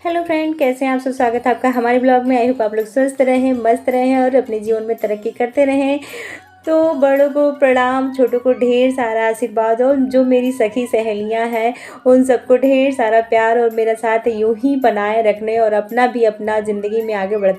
Hello friend, कैसे हैं आप सब। स्वागत है आपका हमारे ब्लॉग में। आई होप आप लोग स्वस्थ रहें, मस्त रहें और अपने जीवन में तरक्की करते रहें। तो बड़ों को प्रणाम, छोटों को ढेर सारा आशीर्वाद और जो मेरी सखी सहेलियां हैं उन सबको ढेर सारा प्यार और मेरा साथ यूं ही बनाए रखने और अपना ज़िंदगी में आगे बढ़।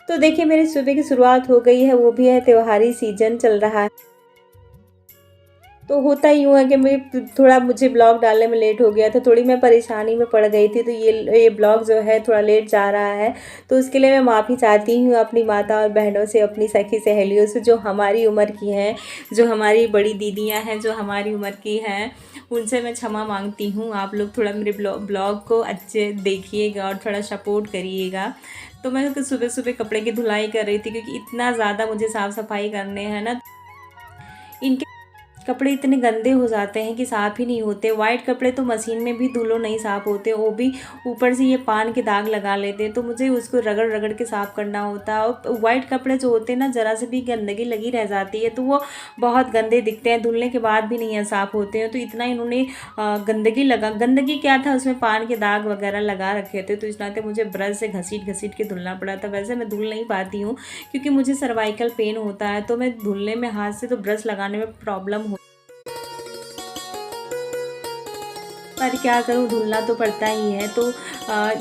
तो देखिए, मेरी सुबह की शुरुआत हो गई है, वो भी है त्योहारी सीजन चल रहा है। तो होता यूँ है कि मैं थोड़ा मुझे ब्लॉग डालने में लेट हो गया था, थोड़ी मैं परेशानी में पड़ गई थी, तो ये ब्लॉग जो है थोड़ा लेट जा रहा है। तो उसके लिए मैं माफ़ी चाहती हूँ अपनी माता और बहनों से, अपनी सखी सहेलियों से जो हमारी उम्र की हैं, जो हमारी बड़ी दीदियाँ हैं, जो हमारी उम्र की हैं, उनसे मैं क्षमा मांगती हूँ। आप लोग थोड़ा मेरे ब्लॉग को अच्छे देखिएगा और थोड़ा सपोर्ट करिएगा। तो मैं सुबह सुबह कपड़े की धुलाई कर रही थी क्योंकि इतना ज़्यादा मुझे साफ़ सफाई करने हैं ना, इनके कपड़े इतने गंदे हो जाते हैं कि साफ़ ही नहीं होते। वाइट कपड़े तो मशीन में भी धुलो नहीं साफ़ होते, वो भी ऊपर से ये पान के दाग लगा लेते हैं, तो मुझे उसको रगड़ रगड़ के साफ़ करना होता है। और वाइट कपड़े जो होते हैं ना, ज़रा से भी गंदगी लगी रह जाती है तो वो बहुत गंदे दिखते हैं, धुलने के बाद भी नहीं साफ़ होते हैं। तो इतना इन्होंने गंदगी क्या था, उसमें पान के दाग वगैरह लगा रखे थे, तो इस नाते मुझे ब्रश से घसीट घसीट के धुलना पड़ा था। वैसे मैं धुल नहीं पाती हूँ क्योंकि मुझे सर्वाइकल पेन होता है, तो मैं धुलने में हाथ से तो ब्रश लगाने में प्रॉब्लम हो, पर क्या करूँ, धुलना तो पड़ता ही है। तो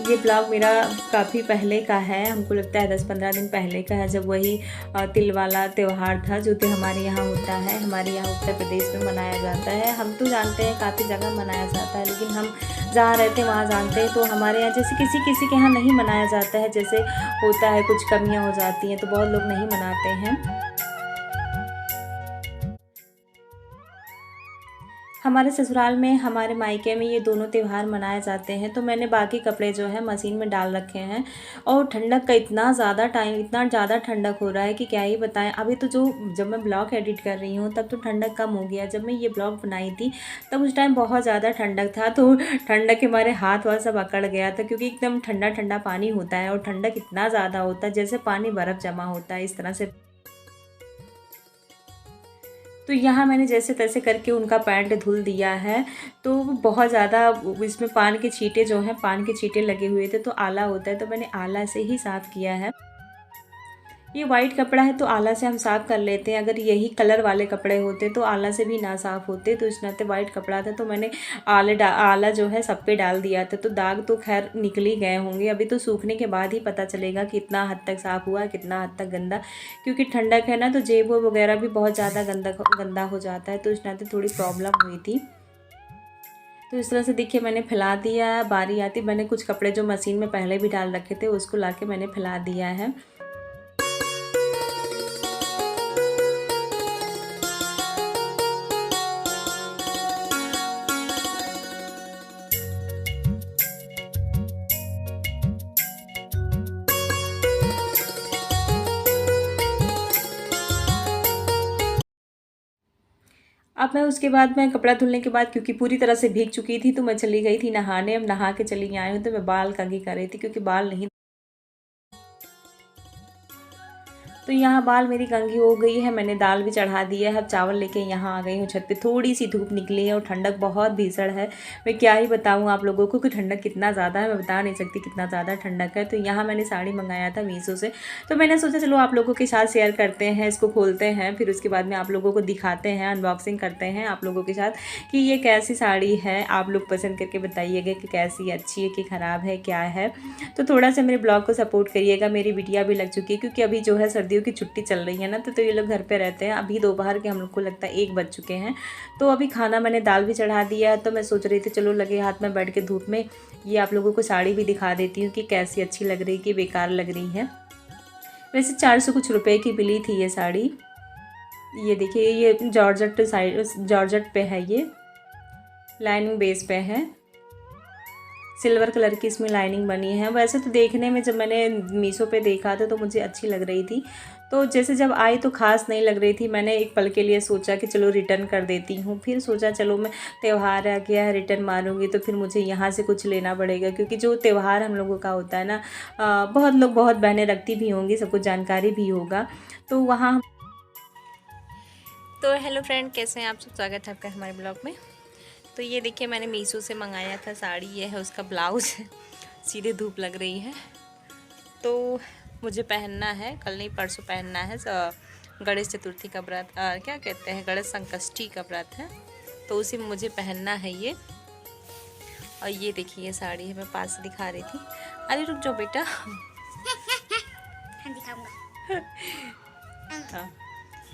ये ब्लॉग मेरा काफ़ी पहले का है, हमको लगता है 10-15 दिन पहले का है, जब वही तिल वाला त्यौहार था जो कि हमारे यहाँ होता है। हमारे यहाँ उत्तर प्रदेश में मनाया जाता है। हम तो जानते हैं काफ़ी जगह मनाया जाता है, लेकिन हम जहाँ रहते हैं वहाँ जानते हैं। तो हमारे यहाँ जैसे किसी किसी के यहाँ नहीं मनाया जाता है, जैसे होता है कुछ कमियाँ हो जाती हैं तो बहुत लोग नहीं मनाते हैं। हमारे ससुराल में, हमारे मायके में ये दोनों त्योहार मनाए जाते हैं। तो मैंने बाकी कपड़े जो है मशीन में डाल रखे हैं। और ठंडक का इतना ज़्यादा ठंडक हो रहा है कि क्या ही बताएं। अभी तो जब मैं ब्लॉग एडिट कर रही हूँ तब तो ठंडक कम हो गया। जब मैं ये ब्लॉग बनाई थी तब उस टाइम बहुत ज़्यादा ठंडक था, तो ठंडक के मारे हाथ वाथ सब अकड़ गया था, क्योंकि एकदम ठंडा ठंडा पानी होता है और ठंडक इतना ज़्यादा होता है जैसे पानी बर्फ़ जमा होता है, इस तरह से। तो यहाँ मैंने जैसे तैसे करके उनका पैंट धुल दिया है। तो बहुत ज़्यादा इसमें पान के छींटे जो हैं, पान के छींटे लगे हुए थे, तो आला होता है तो मैंने आला से ही साफ़ किया है। ये वाइट कपड़ा है तो आला से हम साफ़ कर लेते हैं। अगर यही कलर वाले कपड़े होते तो आला से भी ना साफ़ होते। तो इस नाते वाइट कपड़ा था तो मैंने आला जो है सब पे डाल दिया था। तो दाग तो खैर निकल ही गए होंगे, अभी तो सूखने के बाद ही पता चलेगा कितना हद तक साफ़ हुआ, कितना हद तक गंदा। क्योंकि ठंडक है ना, तो जेब वगैरह भी बहुत ज़्यादा गंदा हो जाता है, तो इस नाते थोड़ी प्रॉब्लम हुई थी। तो इस तरह से देखिए मैंने फैला दिया है। बारी आती, मैंने कुछ कपड़े जो मशीन में पहले भी डाल रखे थे उसको लाके मैंने फैला दिया है। अब मैं उसके बाद, मैं कपड़ा धुलने के बाद क्योंकि पूरी तरह से भीग चुकी थी, तो मैं चली गई थी नहाने। अब नहा के चली आई हूँ तो मैं बाल कंघी कर रही थी क्योंकि बाल नहीं। तो यहाँ बाल मेरी कंघी हो गई है, मैंने दाल भी चढ़ा दी है। अब चावल लेके यहाँ आ गई हूँ छत पे। थोड़ी सी धूप निकली है और ठंडक बहुत भीषण है। मैं क्या ही बताऊँ आप लोगों को कि ठंडक कितना ज़्यादा है, मैं बता नहीं सकती कितना ज़्यादा ठंडक है। तो यहाँ मैंने साड़ी मंगाया था मीशो से, तो मैंने सोचा चलो आप लोगों के साथ शेयर करते हैं, इसको खोलते हैं, फिर उसके बाद में आप लोगों को दिखाते हैं, अनबॉक्सिंग करते हैं आप लोगों के साथ कि ये कैसी साड़ी है। आप लोग पसंद करके बताइएगा कि कैसी, अच्छी है कि ख़राब है, क्या है। तो थोड़ा सा मेरे ब्लॉग को सपोर्ट करिएगा। मेरी बिटिया भी लग चुकी है क्योंकि अभी जो है सर्दियों की छुट्टी चल रही है ना, तो ये लोग घर पे रहते हैं। अभी दोपहर के हम लोग को लगता है 1 बज चुके हैं। तो अभी खाना, मैंने दाल भी चढ़ा दिया है। तो मैं सोच रही थी चलो लगे हाथ में बैठ के धूप में ये आप लोगों को साड़ी भी दिखा देती हूँ कि कैसी अच्छी लग रही, कि बेकार लग रही है। वैसे 400 कुछ रुपए की मिली थी ये साड़ी। ये देखिए, ये जॉर्जेट पे है, ये लाइनिंग बेस पे है, सिल्वर कलर की इसमें लाइनिंग बनी है। वैसे तो देखने में जब मैंने मीशो पे देखा था तो मुझे अच्छी लग रही थी, तो जैसे जब आई तो ख़ास नहीं लग रही थी। मैंने एक पल के लिए सोचा कि चलो रिटर्न कर देती हूँ, फिर सोचा चलो मैं, त्यौहार आ गया है, रिटर्न मारूंगी तो फिर मुझे यहाँ से कुछ लेना पड़ेगा, क्योंकि जो त्यौहार हम लोगों का होता है ना, बहुत लोग, बहुत बहनें रखती भी होंगी, सबको जानकारी भी होगा। तो वहाँ, तो हेलो फ्रेंड, कैसे हैं आप सब। स्वागत है आपका हमारे ब्लॉग में। तो ये देखिए मैंने मीशो से मंगाया था साड़ी, ये है उसका ब्लाउज। सीधे धूप लग रही है तो मुझे पहनना है, कल नहीं परसों पहनना है। गणेश चतुर्थी का व्रत, क्या कहते हैं, गणेश संकष्टी का व्रत है, तो उसी में मुझे पहनना है ये। और ये देखिए ये साड़ी है, मैं पास से दिखा रही थी। अरे रुक जाओ बेटा। दिखाऊंगा। हाँ,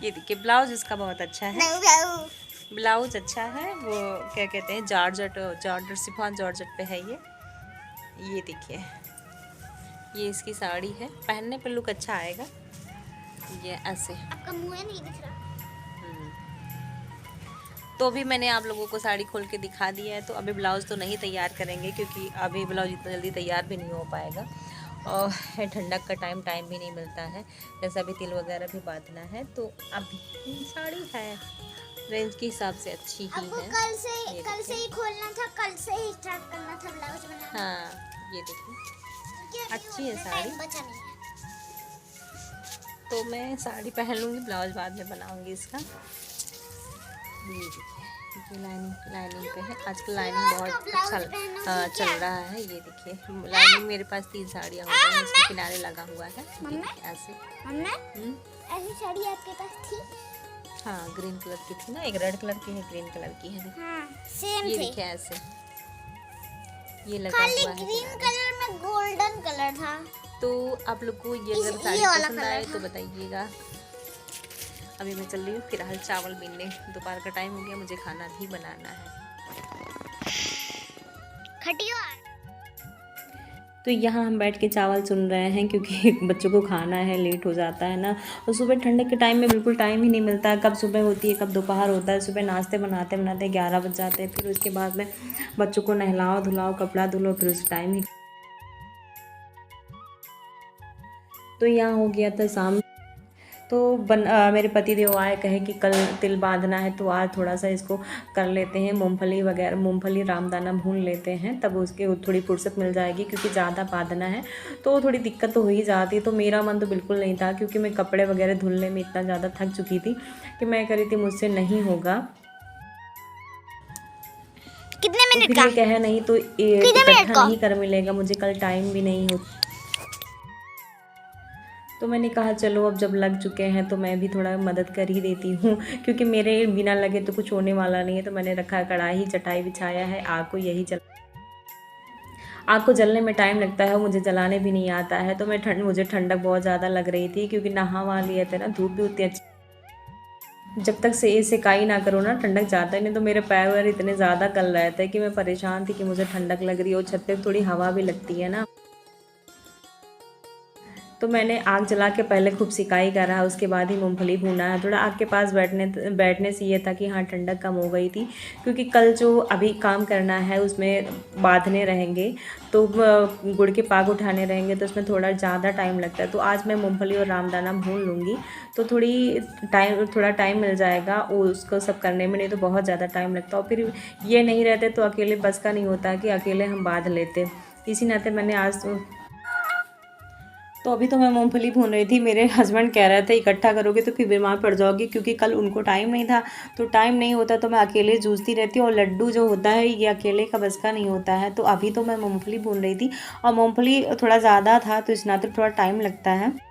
ये देखिए ब्लाउज इसका बहुत अच्छा है, ब्लाउज अच्छा है। वो क्या कहते हैं, जॉर्जेट शिफॉन जॉर्जेट पे है ये देखिए ये इसकी साड़ी है, पहनने पे लुक अच्छा आएगा। ये ऐसे आपका मुंह नहीं दिख रहा। तो अभी मैंने आप लोगों को साड़ी खोल के दिखा दिया है, तो अभी ब्लाउज़ तो नहीं तैयार करेंगे क्योंकि अभी ब्लाउज इतना जल्दी तैयार भी नहीं हो पाएगा और ठंडक का टाइम भी नहीं मिलता है। जैसे अभी तिल वगैरह भी बांधना है, तो अभी साड़ी है रेंज के हिसाब से अच्छी ही है। कल से ही खोलना था, कल से ही स्टार्ट करना था ब्लाउज बनाना। हाँ ये देखिए अच्छी है साड़ी। तो मैं साड़ी पहन लूँगी, ब्लाउज बाद में बनाऊँगी इसका। ये देखिए लाइनिंग पे है, आजकल लाइनिंग बहुत अच्छा चल रहा है। ये देखिए लाइनिंग मेरे पास 3 साड़ियाँ हो गई हैं, इसके किनारे लगा हुआ है ऐसे। ऐसी साड़ी आपके पास थी? हाँ ग्रीन कलर की थी ना, एक रेड कलर की है, ग्रीन कलर की है। हाँ, सेम ये देखिए ऐसे ये लगा हुआ है। ग्रीन कलर में गोल्डन कलर था। तो आप लोग को ये अगर साड़ी पसंद आए तो बताइएगा। अभी मैं चल रही हूँ फिलहाल चावल बीनने, दोपहर का टाइम हो गया, मुझे खाना भी बनाना है। तो यहाँ हम बैठ के चावल चुन रहे हैं क्योंकि बच्चों को खाना है, लेट हो जाता है ना। और सुबह ठंडक के टाइम में बिल्कुल टाइम ही नहीं मिलता है, कब सुबह होती है कब दोपहर होता है। सुबह नाश्ते बनाते बनाते 11 बज जाते हैं, फिर उसके बाद में बच्चों को नहलाओ धुलाओ, कपड़ा धुलो, फिर उस टाइम ही। तो यहाँ हो गया था शाम। तो मेरे पति देव आए, कहे कि कल तिल बांधना है तो आज थोड़ा सा इसको कर लेते हैं, मूंगफली वगैरह, मूंगफली रामदाना भून लेते हैं, तब उसके थोड़ी फुर्सत मिल जाएगी क्योंकि ज़्यादा बांधना है तो थोड़ी दिक्कत तो हो ही जाती है। तो मेरा मन तो बिल्कुल नहीं था क्योंकि मैं कपड़े वगैरह धुलने में इतना ज़्यादा थक चुकी थी कि मैं कह रही थी मुझसे नहीं होगा। कितने मिनट का? कह नहीं तो इकट्ठा नहीं कर मिलेगा, मुझे कल टाइम भी नहीं होता। तो मैंने कहा चलो अब जब लग चुके हैं तो मैं भी थोड़ा मदद कर ही देती हूँ क्योंकि मेरे बिना लगे तो कुछ होने वाला नहीं है। तो मैंने रखा कढ़ाई, चटाई बिछाया है, आग को आग को जलने में टाइम लगता है, मुझे जलाने भी नहीं आता है। तो मुझे ठंडक बहुत ज़्यादा लग रही थी क्योंकि नहा वहा लिए थे ना, धूप भी उतनी अच्छी। जब तक से सेकाई ना करो ना ठंडक जाता है नहीं। तो मेरे पैर वैर इतने ज़्यादा गल रहे थे कि मैं परेशान थी कि मुझे ठंडक लग रही है और छत पे थोड़ी हवा भी लगती है ना। तो मैंने आग जला के पहले खूब सिकाई करा, उसके बाद ही मूंगफली भूना है। थोड़ा आग के पास बैठने से ये था कि हाँ ठंडक कम हो गई थी क्योंकि कल जो अभी काम करना है उसमें बांधने रहेंगे तो गुड़ के पाक उठाने रहेंगे तो उसमें थोड़ा ज़्यादा टाइम लगता है। तो आज मैं मूंगफली और रामदाना भून लूँगी तो थोड़ा टाइम मिल जाएगा उसको सब करने में, नहीं तो बहुत ज़्यादा टाइम लगता। और फिर ये नहीं रहते तो अकेले बस का नहीं होता कि अकेले हम बांध लेते। इसी नाते मैंने आज तो अभी तो मैं मूंगफली भून रही थी। मेरे हस्बैंड कह रहे थे इकट्ठा करोगे तो फिर बीमार पड़ जाओगी क्योंकि कल उनको टाइम नहीं था। तो टाइम नहीं होता तो मैं अकेले जूझती रहती हूँ और लड्डू जो होता है ये अकेले का बस का नहीं होता है। तो अभी तो मैं मूंगफली भून रही थी और मूंगफली थोड़ा ज़्यादा था तो इस नाते थोड़ा टाइम लगता है।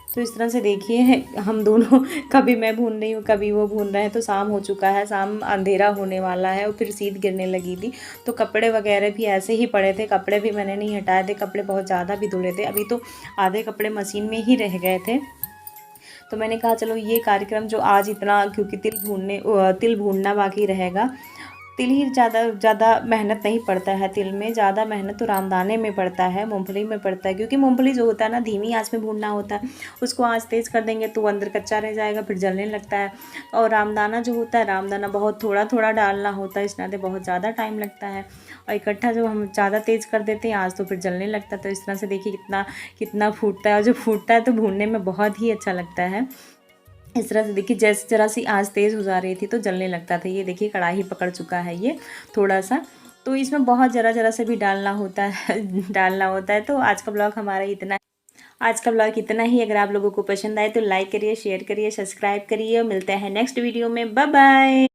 तो इस तरह से देखिए हम दोनों कभी मैं भून रही हूँ कभी वो भून रहे हैं। तो शाम हो चुका है, शाम अंधेरा होने वाला है और फिर शीत गिरने लगी थी। तो कपड़े वगैरह भी ऐसे ही पड़े थे, कपड़े भी मैंने नहीं हटाए थे, कपड़े बहुत ज़्यादा भी धुले थे। अभी तो आधे कपड़े मशीन में ही रह गए थे। तो मैंने कहा चलो ये कार्यक्रम जो आज इतना, क्योंकि तिल भूनना बाकी रहेगा। तिल ही ज़्यादा मेहनत नहीं पड़ता है, तिल में ज़्यादा मेहनत तो रामदाने में पड़ता है, मूंगफली में पड़ता है। क्योंकि मूंगफली जो होता है ना धीमी आंच में भूनना होता है, उसको आंच तेज़ कर देंगे तो अंदर कच्चा रह जाएगा, फिर जलने लगता है। और रामदाना जो होता है, रामदाना बहुत थोड़ा थोड़ा डालना होता है, इस नाते बहुत ज़्यादा टाइम लगता है। और इकट्ठा जब हम ज़्यादा तेज़ कर देते हैं आंच तो फिर जलने लगता है। तो इस तरह से देखिए कितना फूटता है, और जो फूटता है तो भूनने में बहुत ही अच्छा लगता है। इस तरह से देखिए जैसे जरा सी आंच तेज़ हो जा रही थी तो जलने लगता था। ये देखिए कढ़ाई पकड़ चुका है ये थोड़ा सा, तो इसमें बहुत ज़रा से भी डालना होता है। तो आज का ब्लॉग इतना ही। अगर आप लोगों को पसंद आए तो लाइक करिए, शेयर करिए, सब्सक्राइब करिए। मिलते हैं नेक्स्ट वीडियो में। Bye bye.